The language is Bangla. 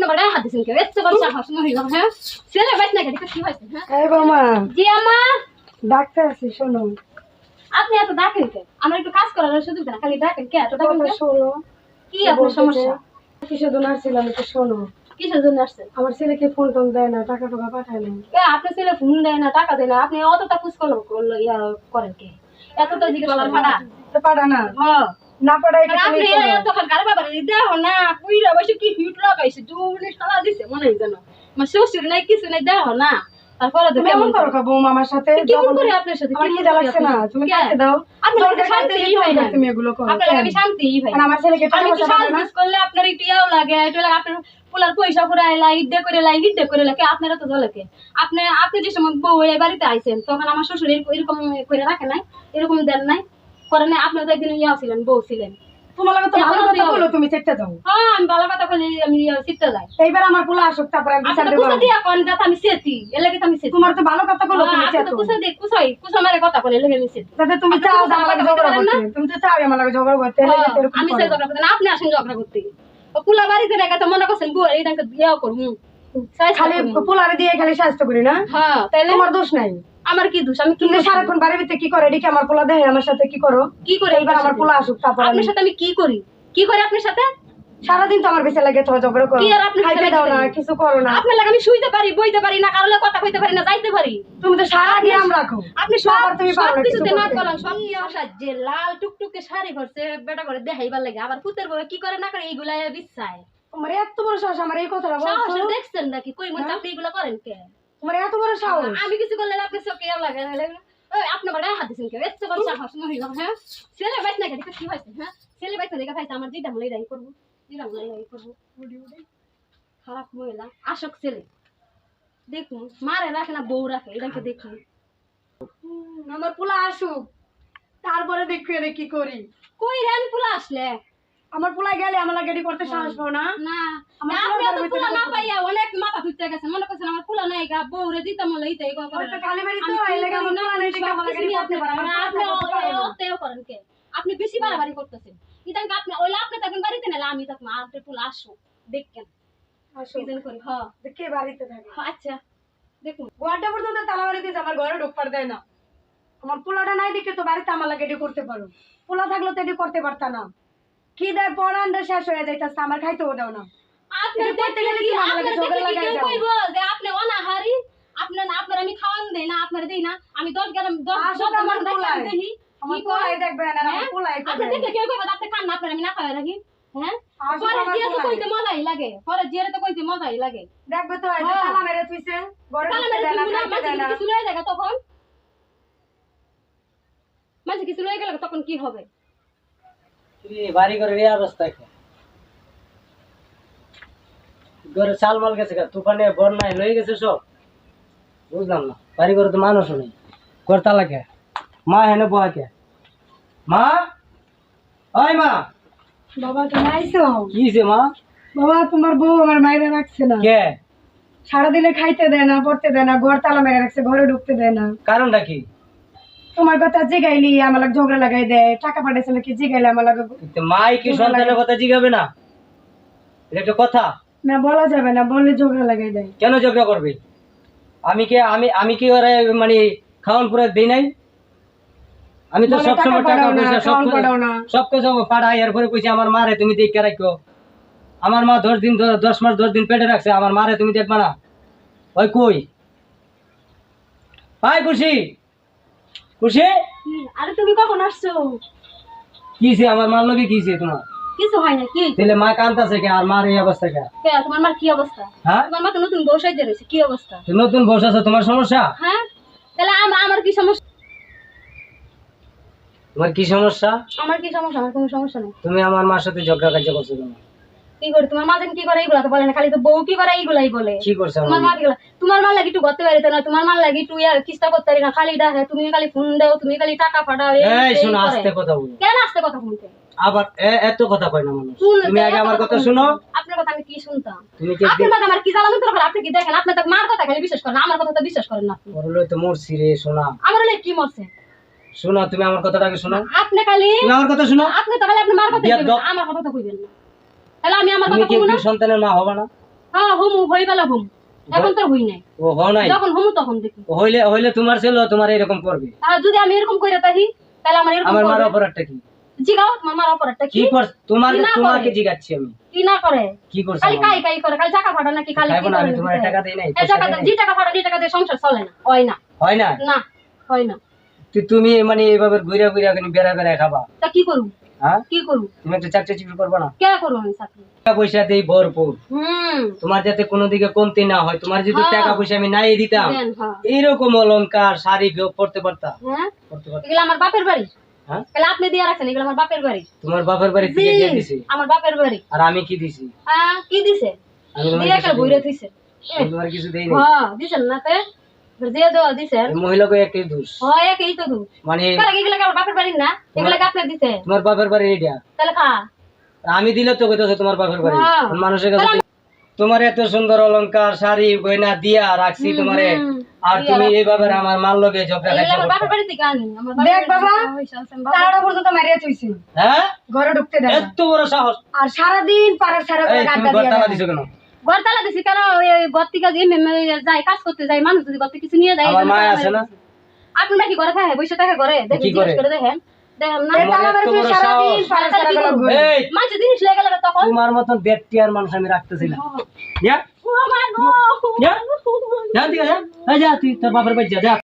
বড় হাত দিছেন কে এত বড় সাহস মহিলা হ্যাঁ ছেলে বাইত না কেটে কি হইছে হ্যাঁ এই বাবা জি আম্মা ডাক্তার আছে শোনো আপনি এত ডাকেন কে আমার একটু কাজ করার সুযোগ দেন খালি ডাকেন কে এত ডাকেন কে শোনো কি আপনার সমস্যা কিসের জন্য আসছিলাম একটু শোনো কিসের জন্য আসছেন আমার ছেলেকে ফোন টোন দেয় না টাকা টাকা পাঠায় না কে আপনার ছেলে ফোন দেয় না টাকা দেয় না আপনি অতটা খুশ করলো ইয়া করেন কে এতটা জিজ্ঞেস করার ভাড়া তো পাঠা না হ্যাঁ না পাঠাই আপনি তখন গাড়ি বাবা দেখো না কুইরা বসে কি হিট লাগাইছে জুবলি সালা দিছে মনে হয় জানো আমার শ্বশুর নাই কিছু নাই দেখো না তারপরে তুমি এমন করো কা বৌমা আমার সাথে কেমন করে আপনার সাথে আমার কি লাগছে না তুমি কাছে দাও আপনি শান্তিই হয় না তুমি এগুলো করো আপনার আমি শান্তিই ভাই আমার ছেলেকে টাকা আমি পয়সা পাঠায় না সাজ করলে আপনার ইটিয়াও লাগে এটা লাগে আপনার পোলার পয়সা ফুরাইলা ইড্ডে করে লাগে আপনারা তো জলকে আপনি যে সময় বউ এই বাড়িতে আইছেন তখন আমার শ্বশুর এরকম করে রাখে নাই এরকম দেন নাই করে নাই আপনার তো একদিন ইয়া ছিলেন বউ ছিলেন তোমার লাগে তো ভালো কথা বলো তুমি চেকতে যাও হ্যাঁ আমি ভালো কথা বলি আমি শিখতে যাই এইবার আমার পোলা আসুক তারপর আমি বিচার আপনি দেব কুসা দিয়া কোন কথা আমি সেতি এলাকে আমি সেতি তোমার তো ভালো কথা বলো তুমি আপনি চেতো তো কুসা মারে কথা বলে এলাকে আমি সেতি তাতে তুমি চাও যে আমার লাগে ঝগড়া করতে তুমি তো চাও আমার লাগে ঝগড়া করতে আমি সেই ঝগড়া করতে না আপনি আসেন ঝগড়া করতে ও পুলা বাড়িতে রেখে তো মনে করছেন বুয়া এই দাঁকে ইয়া করবো খালি পোলারে দিয়ে খালি স্বাস্থ্য করি না হ্যাঁ তাইলে তোমার দোষ নাই আমার কি দোষ আমি কি তুমি সারাক্ষণ বাড়ির ভিতরে কি করে এদিকে আমার পোলা দেখে আমার সাথে কি করো কি করে এইবার আমার পোলা আসুক তারপর আপনার সাথে আমি কি করি আপনার সাথে সারাদিন তো আমার বেঁচে লাগে তো ঝগড়া করো কি আর আপনি খাইতে দাও না কিছু করো না আপনার লাগে আমি শুইতে পারি বইতে পারি না কারোর কথা কইতে পারি না যাইতে পারি তুমি তো সারা গ্রাম রাখো আপনি সব তুমি পারো না কিছু কিছুতে না করতে। করেন সব সাহায্যে লাল টুকটুকে শাড়ি করছে বেটা করে দেখাইবার লাগে আবার পুতের বউ কি করে না করে এইগুলা বিশ্বায় তোমার এত বড় সাহস আমার এই কথাটা সাহস বলছো দেখছেন নাকি কই মত আপনি এগুলা করেন কে তোমার এত বড় সাহস আমি কিছু করলে আপনি চোখে লাগে ওই আপনি বড় হাত দিছেন কে এত বড় সাহস মহিলা হ্যাঁ ছেলে বাইত না কেটে কি হইছে হ্যাঁ ছেলে বাইত দেখে খাইছে আমার জিদা মলাই রাই করব খারাপ মহিলা আশক ছেলে দেখুন মারে রাখে না বউ রাখে এটাকে দেখুন আমার পোলা আসুক তারপরে দেখো এর কি করি কই রেন পুলা আসলে আমার পোলা গেলে আমার গাড়ি করতে সাহস পাও না না আমার আপনি পোলার তো ভিতরে পুলা না কত- পাইয়া অনেক মাথা ধুইতে গেছেন মনে করছেন আমার পুলা নাই গা বউ রে দিতাম লই তাই গো করে ওই তো কালী বাড়ি তো এই লাগে আমার পোলা নেই দেখে আমার গাড়ি করতে পারে না আপনি ওতেও করেন কে আপনি বেশি বাড়াবাড়ি করতেছেন ইদান আপনি ওইলা আপনি থাকেন বাড়িতে না আমি থাকবো আপনি পুলা আসো দেখেন আসো ইদান করি হ্যাঁ কে বাড়িতে থাকে আচ্ছা দেখুন গোয়াটা পর্যন্ত তালা বাড়ি দিয়েছে আমার ঘরে ঢুকপার দেয় না আমার পোলাটা নাই দেখে তো বাড়িতে আমার লাগে এটি করতে পারো পোলা থাকলে তো এটি করতে পারতা না কি দেয় পড়ানটা শেষ হয়ে যাইতেছে আমার খাইতেও দাও না আপনার এটা করতে দেখলে গেলে কি কি আমার আপনার লাগে ঝগড়া দেখলে কি লাগাই কেউ দাও। কইবো যে আপনি অনাহারি আপনার আমি খাওয়ান দেই না আপনার দেই না আমি 10 গ্রাম 10 আসলে আমার পোলাই। দেখি আমার পোলাই দেখবে না আমার পোলাই আপনি দেখলে কেউ কইবো আপনি খান না আপনার আমি না খাওয়া রাখি হ্যাঁ আসলে পরে আমার দিয়ে তো পোলাই। কইতে মজাই লাগে পরে দিয়ে তো কইতে মজাই লাগে দেখবে তো এই যে হ্যাঁ। তালা মেরে তুইছে ঘরে তাহলে ঢুকতে মানে দেয় না খাইতে দেয় না কিছু লয়ে যায় তখন মাঝে কিছু লয়ে গেল তখন কি হবে বাড়ি ঘরের এই অবস্থা কি ঘরে চাল মাল গেছে তুফানে বন্যায় লয়ে গেছে সব বুঝলাম না বাড়ি ঘরে তো মানুষও নেই ঘর তালা কে মা হেনে বয়া কে মা ওই মা বাবা তুমি আইছো কি হইছে মা বাবা তোমার বউ আমার মাইরে রাখছে না কে সারাদিনে খাইতে দেয় না পড়তে দেয় না ঘর তালা মেরে রাখছে ঘরে ঢুকতে দেয় না কারণটা কি তোমার কথা জিগাইলি আমার লাগে ঝগড়া লাগাই দেয় টাকা পাঠাইছে নাকি জিগাইলে আমার লাগে কিন্তু মাই কি সন্তানের কথা জিগাবে না এটা একটা কথা না বলা যাবে না বললে ঝগড়া লাগাই দেয় কেন ঝগড়া করবে আমি কি ওরা মানে খাওয়ান পুরো দিই নাই আমি তো বলে সবসময় টাকা টাকা পাঠাও না, পয়সা খাওয়ান পাঠাও না। সব কিছু পাঠাই এরপরে কইছি আমার মারে তুমি দেখে রাখো আমার মা 10 মাস 10 দিন পেটে রাখছে আমার মারে তুমি দেখবা না ওই কই ভাই খুশি খুশি আরে তুমি কখন আসছো কিছে আমার মার লগে কিছে তোমার কিছু হয় না কি তাহলে মা কান্তাছে কে আর মার এই অবস্থা কে কে তোমার মার কি অবস্থা হ্যাঁ তোমার মা তো নতুন বউ সাইজে রয়েছে কি অবস্থা তো নতুন বর্ষ আছে তোমার সমস্যা হ্যাঁ তাহলে আমার কি সমস্যা তোমার কি সমস্যা আমার কি সমস্যা আমার কোনো সমস্যা নেই তুমি আমার মার সাথে ঝগড়া কাজ করছো কেন কি করে তোমার মা যেন কি করে এইগুলা তো বলে না খালি তো বউ কি করে এইগুলাই বলে কি করছে আমার তোমার মা কি তোমার মা লাগি একটু করতে পারিত না তোমার মা লাগি তুই আর কিস্তা করতে পারি না খালি দেখে তুমি খালি ফোন দাও তুমি খালি টাকা পাঠাও এই শোনো আস্তে কথা বলো কেন আসতে কথা শুনতে আবার এত কথা কয় না মানুষ শুনতে, তুমি আগে আমার কথা শুনো আপনার কথা আমি কি শুনতাম তুমি কি আপনার কথা আমার কি জ্বালানো তো আপনি কি দেখেন আপনি তো মার কথা খালি বিশ্বাস করেন আমার কথা তো বিশ্বাস করেন না আপনি বললো তো মরছি রে শোনা আমার হলে কি মরছে শোনো তুমি আমার কথাটা আগে শোনো আপনি খালি তুমি আমার কথা শোনো আপনি তো খালি আপনি মার কথা বিয়ার কইবেন, দাও। আমার কথা তো কইবেন না তাহলে আমি আমার তুমি কথা কি কইব না সন্তানের মা হবে না হ্যাঁ হুমু হই বেলা হুম, এখন তো হই নাই, ও হও নাই, যখন হুমু তখন দেখি। ও হইলে হইলে তোমার ছেলে তোমার এরকম করবে। আর যদি আমি এরকম করে থাকি তাহলে আমার এরকম আমার মার করবে। অপরাধটা কি? জিগাও মামার অপরাধটা কি কি? কর তোমার কি না তোমাকে করে? জিগাচ্ছি আমি, কি না করে? কি করছ? খালি কাই কাই করে, খালি টাকা ফাটা নাকি খালি খাইবো কি না, আমি করে? তোমার টাকা দেই নাই, এই পয়সা টাকা দেই নাই। যে টাকা ফাটা, যে টাকা দিয়ে সংসার চলে না, হয় না, হয় না? না হয় না। তুমি মানে এইভাবে ঘুরে ঘুরে বেড়া বেড়া খাবা? তা কি করব? হ্যাঁ, কি করব? তুমি একটা চাকরি চিকরি করবা না? কে করব আমি চাকরি? টাকা পয়সা দেই ভরপুর, হুম তোমার যাতে কোনো দিকে কমতি না হয়। তোমার যদি হ্যাঁ। টাকা পয়সা আমি নাই দিতাম, দেন, হ্যাঁ এইরকম অলংকার শাড়ি পরতে পারতা, হ্যাঁ, পরতে পারতা। এগুলো আমার বাপের বাড়ি। হ্যাঁ, তাহলে আপনি দিয়ে রাখছেন, এগুলো আমার বাপের বাড়ি। তোমার বাপের বাড়ি থেকে জি, দিয়ে দিছি, আমার বাপের বাড়ি। আর আমি কি দিছি? কি দিছে? আমি তোমার দিয়ে কিছু একটা দেই বইরে নাই। থইছে। আমি তোমার কিছু দেই নাই। হ্যাঁ দিছেন না তে? দিয়ে দেওয়া দিছেন। এই মহিলাকে একটাই দোষ, হয় একই তো দূর। মানে কারণ এগুলো কি আমার বাপের বাড়ি না? এগুলো কি আপনি দিছে? তোমার বাপের বাড়ি এটা। তাহলে খা। আমি দিলে তো কইতাছো তোমার বাপের বাড়ি। হ্যাঁ। মানুষের কাছে তোমার এত সুন্দর অলংকার শাড়ি গয়না দিয়া রাখছি তোমারে, আর দিয়া তুমি রাখছি। এইভাবে আমার মাল লগে ঝগড়া এগুলো আমার খাইছো। বাপের বাড়ি থেকে আনি। আমার বাপের দেখ বাড়ি বাবা, থেকে হইছে, আছেন বাবা। তারা পর্যন্ত মারিয়া চুইছি, হ্যাঁ, ঘরে ঢুকতে দেয় না। এত বড় সাহস! আর সারাদিন পাড়ার সারা এই তুমি গাড্ডা ঘর দিয়ে তালা দেয়। দিছো কেন? ঘর তালা দিছি কেন? ওই ঘর থেকে যে যাই কাজ করতে যাই, মানুষ যদি ঘর থেকে কিছু নিয়ে যায়, আমার এই জন্য মা তালা আছে মেরে না? দিছি। আপনি নাকি ঘরে থাকে, বসে থাকে ঘরে, দেখেন কি করে? জিজ্ঞেস করে দেখেন, দেখেন না। এই তালা এত মারি তুই বড় সারাদিন সাহস! পাড়ার সারা তাহলে কি ঘুরে। এই মানুষ জিনিস লেগে গেলে তখন তোমার মতন ব্যক্তি আর মানুষ আমি রাখতেছি না। যা ও মা গো! যা, যা দিকে যা, এই যা তুই তোর বাপের বাড়ি যা, যা।